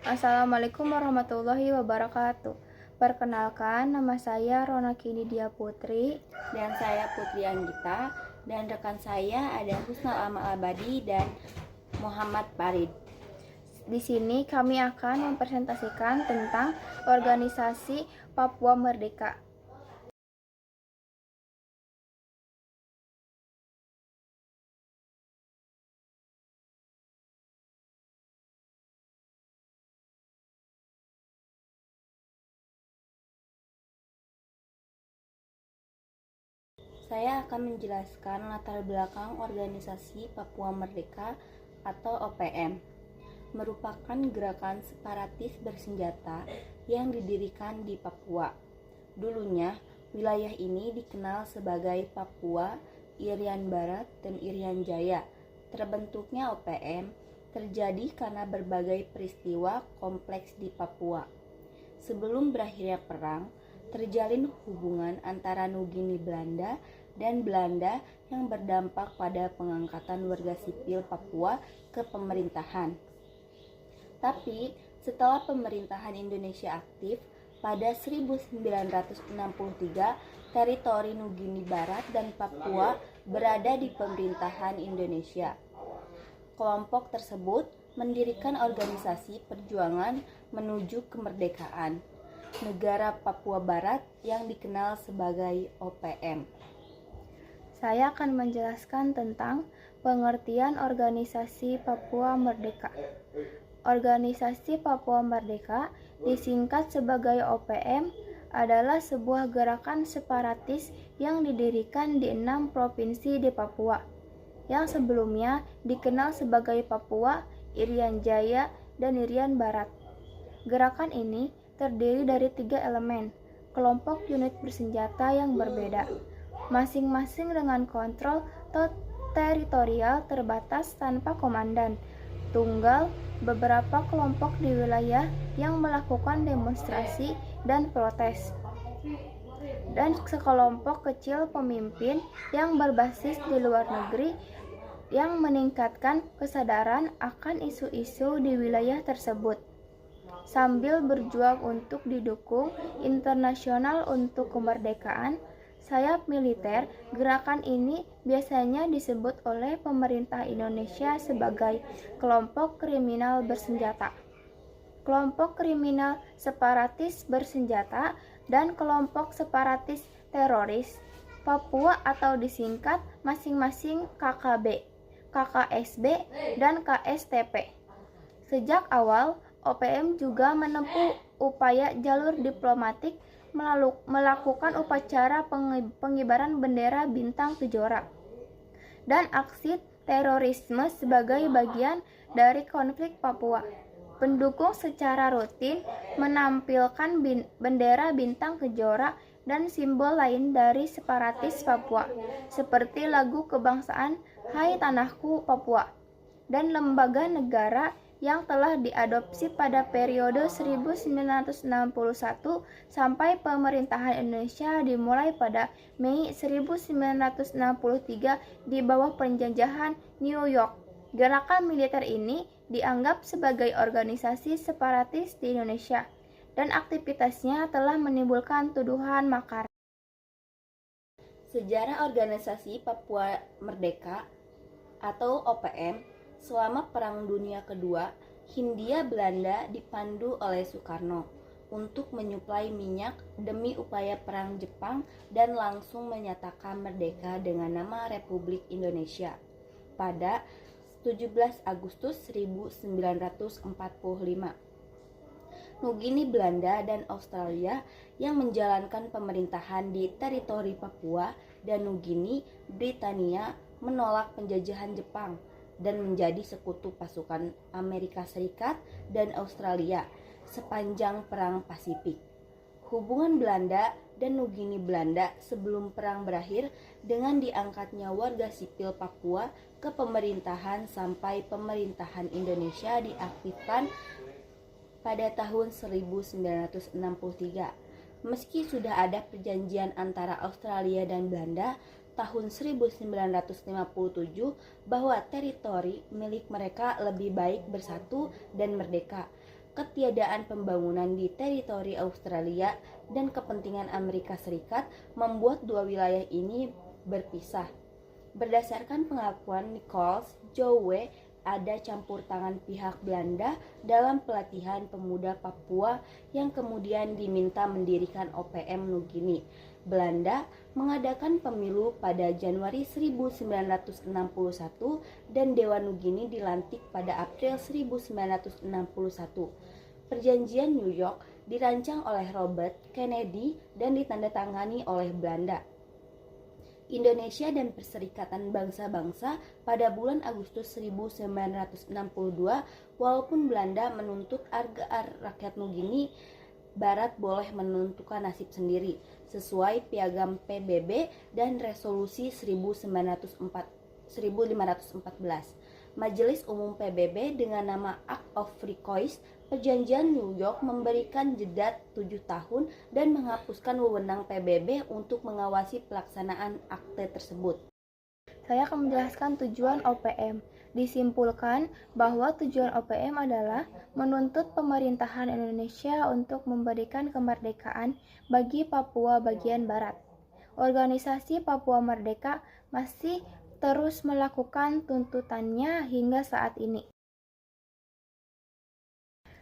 Assalamualaikum warahmatullahi wabarakatuh. Perkenalkan, nama saya Ronakini Dia Putri. Dan saya Putri Anggita, dan rekan saya ada Husnal Amal Abadi dan Muhammad Farid. Di sini kami akan mempresentasikan tentang organisasi Papua Merdeka. Saya akan menjelaskan latar belakang organisasi Papua Merdeka atau OPM. Merupakan gerakan separatis bersenjata yang didirikan di Papua. Dulunya, wilayah ini dikenal sebagai Papua, Irian Barat, dan Irian Jaya. Terbentuknya OPM terjadi karena berbagai peristiwa kompleks di Papua. Sebelum berakhirnya perang, terjalin hubungan antara Nugini Belanda dan Belanda yang berdampak pada pengangkatan warga sipil Papua ke pemerintahan. Tapi setelah pemerintahan Indonesia aktif, pada 1963 teritori Nugini Barat dan Papua berada di pemerintahan Indonesia. Kelompok tersebut mendirikan organisasi perjuangan menuju kemerdekaan negara Papua Barat yang dikenal sebagai OPM. Saya akan menjelaskan tentang pengertian organisasi Papua Merdeka. Organisasi Papua Merdeka, disingkat sebagai OPM, adalah sebuah gerakan separatis yang didirikan di 6 provinsi di Papua, yang sebelumnya dikenal sebagai Papua, Irian Jaya, dan Irian Barat. Gerakan ini terdiri dari 3 elemen, kelompok unit bersenjata yang berbeda, masing-masing dengan kontrol teritorial terbatas tanpa komandan, tunggal, beberapa kelompok di wilayah yang melakukan demonstrasi dan protes, dan sekelompok kecil pemimpin yang berbasis di luar negeri yang meningkatkan kesadaran akan isu-isu di wilayah tersebut, sambil berjuang untuk didukung internasional untuk kemerdekaan. Sayap militer gerakan ini biasanya disebut oleh pemerintah Indonesia sebagai kelompok kriminal bersenjata, kelompok kriminal separatis bersenjata, dan kelompok separatis teroris Papua atau disingkat masing-masing KKB, KKSB, dan KSTP. Sejak awal, OPM juga menempuh upaya jalur diplomatik melakukan upacara pengibaran bendera bintang kejora dan aksi terorisme sebagai bagian dari konflik Papua. Pendukung secara rutin menampilkan bendera bintang kejora dan simbol lain dari separatis Papua, seperti lagu kebangsaan Hai Tanahku Papua, dan lembaga negara yang telah diadopsi pada periode 1961 sampai pemerintahan Indonesia dimulai pada Mei 1963 di bawah penjajahan New York. Gerakan militer ini dianggap sebagai organisasi separatis di Indonesia, dan aktivitasnya telah menimbulkan tuduhan makar. Sejarah organisasi Papua Merdeka atau OPM. Selama Perang Dunia Kedua, Hindia Belanda dipandu oleh Soekarno untuk menyuplai minyak demi upaya perang Jepang dan langsung menyatakan merdeka dengan nama Republik Indonesia pada 17 Agustus 1945. Nugini Belanda dan Australia yang menjalankan pemerintahan di teritori Papua dan Nugini Britania menolak penjajahan Jepang dan menjadi sekutu pasukan Amerika Serikat dan Australia sepanjang Perang Pasifik. Hubungan Belanda dan Nugini Belanda sebelum perang berakhir dengan diangkatnya warga sipil Papua ke pemerintahan sampai pemerintahan Indonesia diaktifkan pada tahun 1963. Meski sudah ada perjanjian antara Australia dan Belanda tahun 1957 bahwa teritori milik mereka lebih baik bersatu dan merdeka, ketiadaan pembangunan di teritori Australia dan kepentingan Amerika Serikat membuat dua wilayah ini berpisah. Berdasarkan pengakuan Nichols, Joe ada campur tangan pihak Belanda dalam pelatihan pemuda Papua yang kemudian diminta mendirikan OPM Nugini. Belanda mengadakan pemilu pada Januari 1961 dan Dewan Nugini dilantik pada April 1961. Perjanjian New York dirancang oleh Robert Kennedy dan ditandatangani oleh Belanda, Indonesia dan Perserikatan Bangsa-Bangsa pada bulan Agustus 1962, walaupun Belanda menuntut agar rakyat Nugini Barat boleh menentukan nasib sendiri sesuai Piagam PBB dan Resolusi 1514. Majelis Umum PBB dengan nama Act of Free Choice, Perjanjian New York memberikan jeda 7 tahun dan menghapuskan wewenang PBB untuk mengawasi pelaksanaan akte tersebut. Saya akan menjelaskan tujuan OPM. Disimpulkan bahwa tujuan OPM adalah menuntut pemerintahan Indonesia untuk memberikan kemerdekaan bagi Papua bagian Barat. Organisasi Papua Merdeka masih terus melakukan tuntutannya hingga saat ini.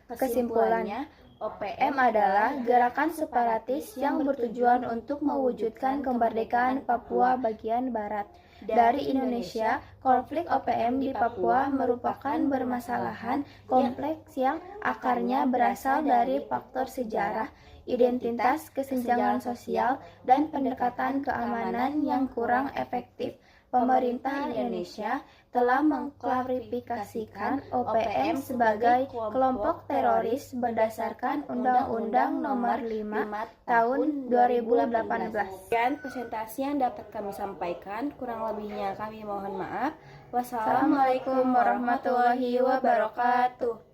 Kesimpulannya, OPM adalah gerakan separatis yang bertujuan untuk mewujudkan kemerdekaan Papua bagian Barat. Dari Indonesia, konflik OPM di Papua merupakan permasalahan kompleks yang akarnya berasal dari faktor sejarah, identitas, kesenjangan sosial, dan pendekatan keamanan yang kurang efektif. Pemerintah Indonesia telah mengklarifikasikan OPM sebagai kelompok teroris berdasarkan Undang-Undang Nomor 5 Tahun 2018. Dan presentasi yang dapat kami sampaikan, kurang lebihnya kami mohon maaf. Wassalamualaikum warahmatullahi wabarakatuh.